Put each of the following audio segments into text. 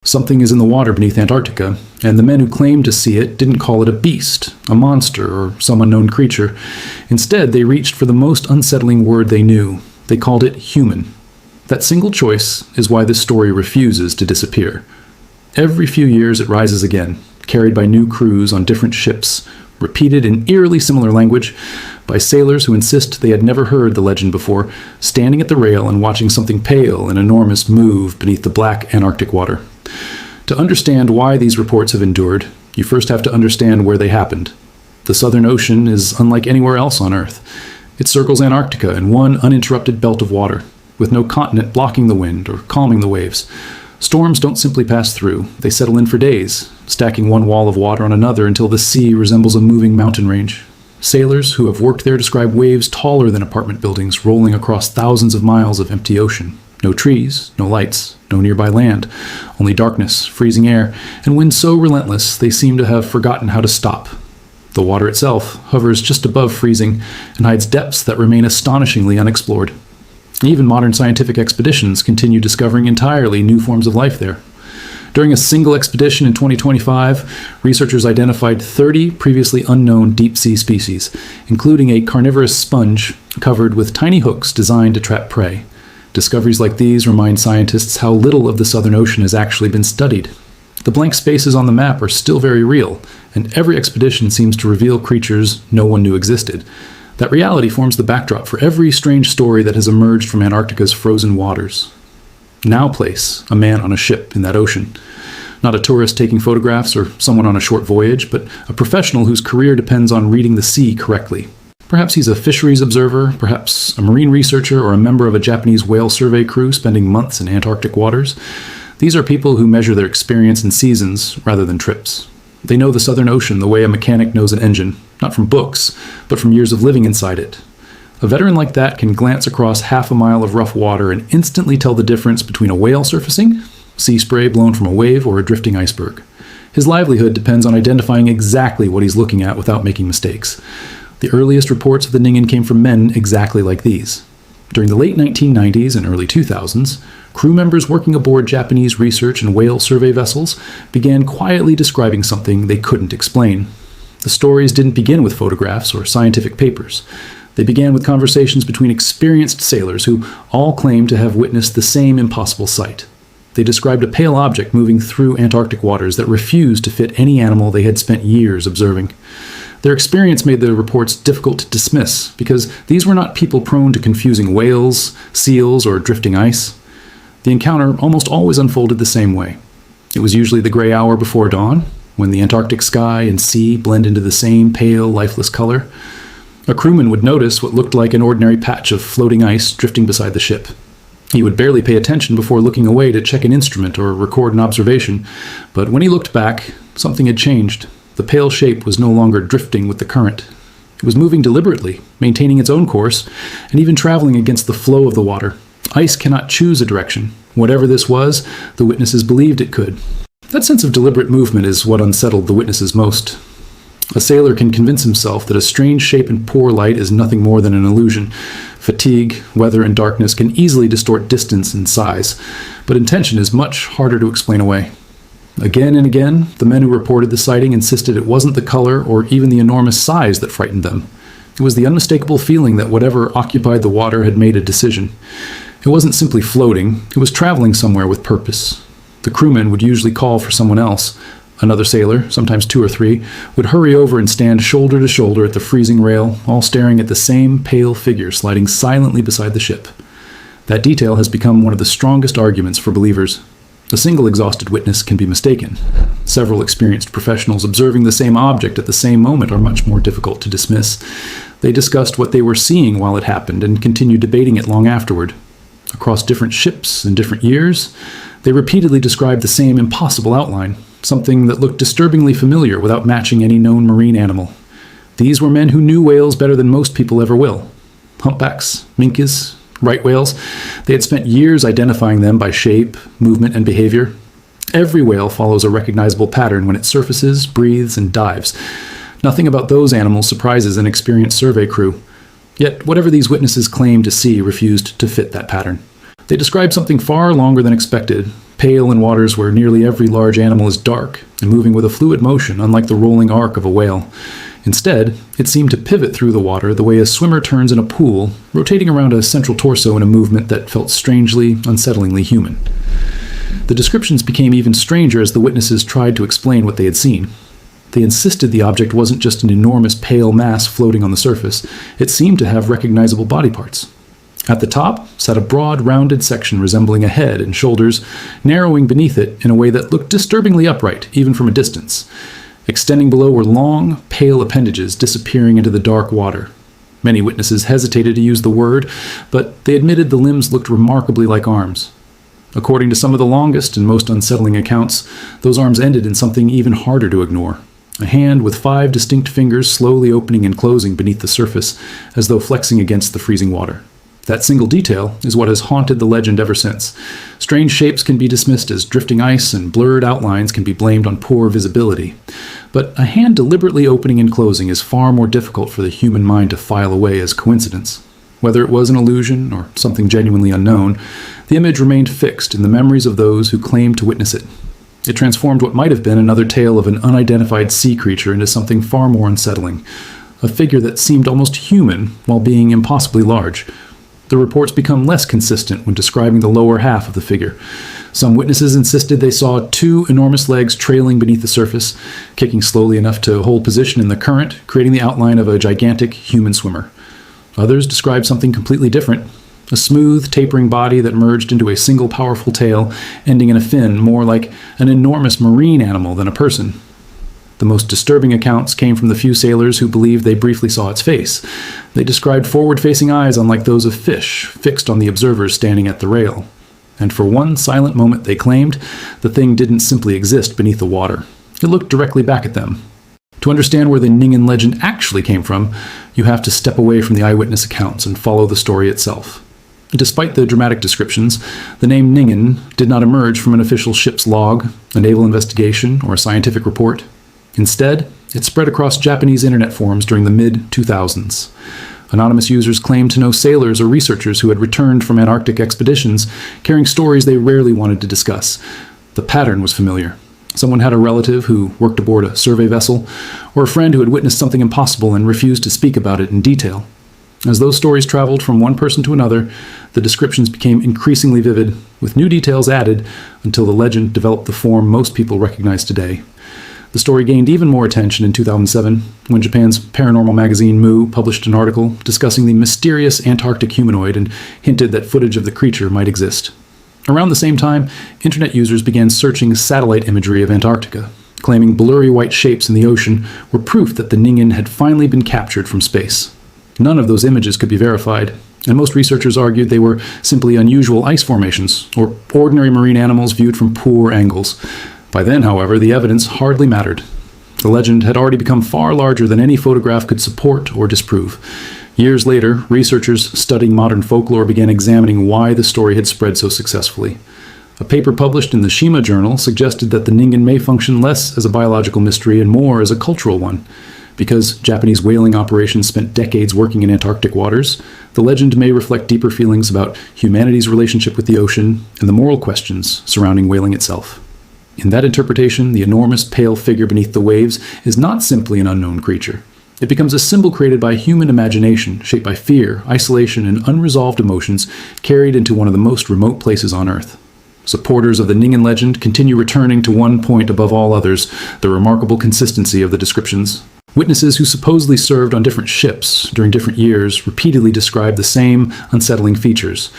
Something is in the water beneath Antarctica, and the men who claimed to see it didn't call it a beast, a monster, or some unknown creature. Instead, they reached for the most unsettling word they knew. They called it human. That single choice is why this story refuses to disappear. Every few years it rises again, carried by new crews on different ships, repeated in eerily similar language, by sailors who insist they had never heard the legend before, standing at the rail and watching something pale and enormous move beneath the black Antarctic water. To understand why these reports have endured, you first have to understand where they happened. The Southern Ocean is unlike anywhere else on Earth. It circles Antarctica in one uninterrupted belt of water, with no continent blocking the wind or calming the waves. Storms don't simply pass through, they settle in for days, stacking one wall of water on another until the sea resembles a moving mountain range. Sailors who have worked there describe waves taller than apartment buildings rolling across thousands of miles of empty ocean. No trees, no lights, no nearby land, only darkness, freezing air, and winds so relentless they seem to have forgotten how to stop. The water itself hovers just above freezing and hides depths that remain astonishingly unexplored. Even modern scientific expeditions continue discovering entirely new forms of life there. During a single expedition in 2025, researchers identified 30 previously unknown deep-sea species, including a carnivorous sponge covered with tiny hooks designed to trap prey. Discoveries like these remind scientists how little of the Southern Ocean has actually been studied. The blank spaces on the map are still very real, and every expedition seems to reveal creatures no one knew existed. That reality forms the backdrop for every strange story that has emerged from Antarctica's frozen waters. Now place a man on a ship in that ocean. Not a tourist taking photographs or someone on a short voyage, but a professional whose career depends on reading the sea correctly. Perhaps he's a fisheries observer, perhaps a marine researcher, or a member of a Japanese whale survey crew spending months in Antarctic waters. These are people who measure their experience in seasons rather than trips. They know the Southern Ocean the way a mechanic knows an engine, not from books, but from years of living inside it. A veteran like that can glance across half a mile of rough water and instantly tell the difference between a whale surfacing, sea spray blown from a wave, or a drifting iceberg. His livelihood depends on identifying exactly what he's looking at without making mistakes. The earliest reports of the Ningen came from men exactly like these. During the late 1990s and early 2000s, crew members working aboard Japanese research and whale survey vessels began quietly describing something they couldn't explain. The stories didn't begin with photographs or scientific papers. They began with conversations between experienced sailors who all claimed to have witnessed the same impossible sight. They described a pale object moving through Antarctic waters that refused to fit any animal they had spent years observing. Their experience made the reports difficult to dismiss because these were not people prone to confusing whales, seals, or drifting ice. The encounter almost always unfolded the same way. It was usually the gray hour before dawn, when the Antarctic sky and sea blend into the same pale, lifeless color. A crewman would notice what looked like an ordinary patch of floating ice drifting beside the ship. He would barely pay attention before looking away to check an instrument or record an observation, but when he looked back, something had changed. The pale shape was no longer drifting with the current. It was moving deliberately, maintaining its own course, and even traveling against the flow of the water. Ice cannot choose a direction. Whatever this was, the witnesses believed it could. That sense of deliberate movement is what unsettled the witnesses most. A sailor can convince himself that a strange shape in poor light is nothing more than an illusion. Fatigue, weather, and darkness can easily distort distance and size, but intention is much harder to explain away. Again and again, the men who reported the sighting insisted it wasn't the color or even the enormous size that frightened them. It was the unmistakable feeling that whatever occupied the water had made a decision. It wasn't simply floating, it was traveling somewhere with purpose. The crewmen would usually call for someone else. Another sailor, sometimes two or three, would hurry over and stand shoulder to shoulder at the freezing rail, all staring at the same pale figure sliding silently beside the ship. That detail has become one of the strongest arguments for believers. A single exhausted witness can be mistaken. Several experienced professionals observing the same object at the same moment are much more difficult to dismiss. They discussed what they were seeing while it happened and continued debating it long afterward. Across different ships and different years, they repeatedly described the same impossible outline, something that looked disturbingly familiar without matching any known marine animal. These were men who knew whales better than most people ever will. Humpbacks, minkas, right whales. They had spent years identifying them by shape, movement, and behavior. Every whale follows a recognizable pattern when it surfaces, breathes, and dives. Nothing about those animals surprises an experienced survey crew. Yet, whatever these witnesses claimed to see refused to fit that pattern. They describe something far longer than expected, pale in waters where nearly every large animal is dark and moving with a fluid motion unlike the rolling arc of a whale. Instead, it seemed to pivot through the water the way a swimmer turns in a pool, rotating around a central torso in a movement that felt strangely, unsettlingly human. The descriptions became even stranger as the witnesses tried to explain what they had seen. They insisted the object wasn't just an enormous pale mass floating on the surface. It seemed to have recognizable body parts. At the top sat a broad, rounded section resembling a head and shoulders, narrowing beneath it in a way that looked disturbingly upright, even from a distance. Extending below were long, pale appendages disappearing into the dark water. Many witnesses hesitated to use the word, but they admitted the limbs looked remarkably like arms. According to some of the longest and most unsettling accounts, those arms ended in something even harder to ignore. A hand with 5 distinct fingers slowly opening and closing beneath the surface, as though flexing against the freezing water. That single detail is what has haunted the legend ever since. Strange shapes can be dismissed as drifting ice, and blurred outlines can be blamed on poor visibility. But a hand deliberately opening and closing is far more difficult for the human mind to file away as coincidence. Whether it was an illusion or something genuinely unknown, the image remained fixed in the memories of those who claimed to witness it. It transformed what might have been another tale of an unidentified sea creature into something far more unsettling, a figure that seemed almost human while being impossibly large. The reports become less consistent when describing the lower half of the figure. Some witnesses insisted they saw 2 enormous legs trailing beneath the surface, kicking slowly enough to hold position in the current, creating the outline of a gigantic human swimmer. Others described something completely different, a smooth, tapering body that merged into a single powerful tail, ending in a fin, more like an enormous marine animal than a person. The most disturbing accounts came from the few sailors who believed they briefly saw its face. They described forward-facing eyes unlike those of fish, fixed on the observers standing at the rail. And for one silent moment, they claimed, the thing didn't simply exist beneath the water. It looked directly back at them. To understand where the Ningen legend actually came from, you have to step away from the eyewitness accounts and follow the story itself. Despite the dramatic descriptions, the name Ningen did not emerge from an official ship's log, a naval investigation, or a scientific report. Instead, it spread across Japanese internet forums during the mid-2000s. Anonymous users claimed to know sailors or researchers who had returned from Antarctic expeditions, carrying stories they rarely wanted to discuss. The pattern was familiar. Someone had a relative who worked aboard a survey vessel, or a friend who had witnessed something impossible and refused to speak about it in detail. As those stories traveled from one person to another, the descriptions became increasingly vivid, with new details added until the legend developed the form most people recognize today. The story gained even more attention in 2007 when Japan's paranormal magazine Mu published an article discussing the mysterious Antarctic humanoid and hinted that footage of the creature might exist. Around the same time, internet users began searching satellite imagery of Antarctica, claiming blurry white shapes in the ocean were proof that the Ningen had finally been captured from space. None of those images could be verified, and most researchers argued they were simply unusual ice formations or ordinary marine animals viewed from poor angles. By then, however, the evidence hardly mattered. The legend had already become far larger than any photograph could support or disprove. Years later, researchers studying modern folklore began examining why the story had spread so successfully. A paper published in the Shima Journal suggested that the Ningen may function less as a biological mystery and more as a cultural one. Because Japanese whaling operations spent decades working in Antarctic waters, the legend may reflect deeper feelings about humanity's relationship with the ocean and the moral questions surrounding whaling itself. In that interpretation, the enormous pale figure beneath the waves is not simply an unknown creature. It becomes a symbol created by human imagination, shaped by fear, isolation, and unresolved emotions carried into one of the most remote places on Earth. Supporters of the Ningen legend continue returning to one point above all others, the remarkable consistency of the descriptions. Witnesses who supposedly served on different ships during different years repeatedly described the same unsettling features: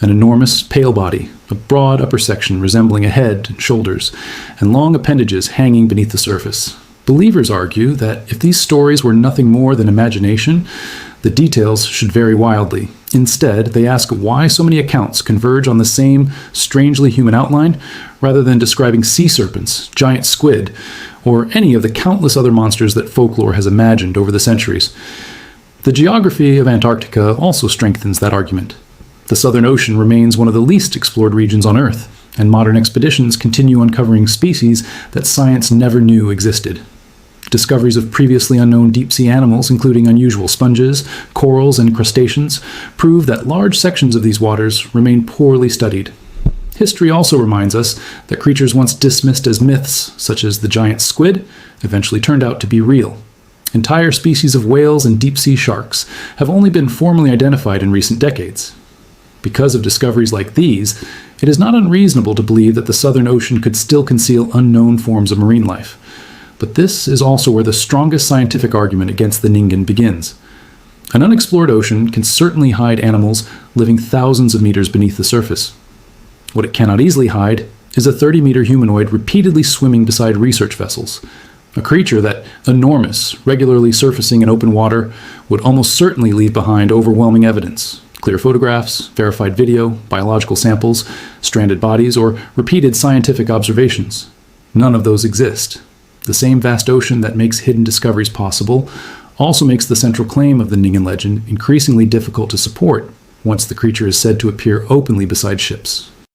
an enormous, pale body, a broad upper section resembling a head and shoulders, and long appendages hanging beneath the surface. Believers argue that if these stories were nothing more than imagination, the details should vary wildly. Instead, they ask why so many accounts converge on the same strangely human outline, rather than describing sea serpents, giant squid, or any of the countless other monsters that folklore has imagined over the centuries. The geography of Antarctica also strengthens that argument. The Southern Ocean remains one of the least explored regions on Earth, and modern expeditions continue uncovering species that science never knew existed. Discoveries of previously unknown deep-sea animals, including unusual sponges, corals, and crustaceans, prove that large sections of these waters remain poorly studied. History also reminds us that creatures once dismissed as myths, such as the giant squid, eventually turned out to be real. Entire species of whales and deep-sea sharks have only been formally identified in recent decades. Because of discoveries like these, it is not unreasonable to believe that the Southern Ocean could still conceal unknown forms of marine life. But this is also where the strongest scientific argument against the Ningen begins. An unexplored ocean can certainly hide animals living thousands of meters beneath the surface. What it cannot easily hide is a 30-meter humanoid repeatedly swimming beside research vessels. A creature that, enormous, regularly surfacing in open water, would almost certainly leave behind overwhelming evidence. Clear photographs, verified video, biological samples, stranded bodies, or repeated scientific observations. None of those exist. The same vast ocean that makes hidden discoveries possible also makes the central claim of the Ningen legend increasingly difficult to support once the creature is said to appear openly beside ships.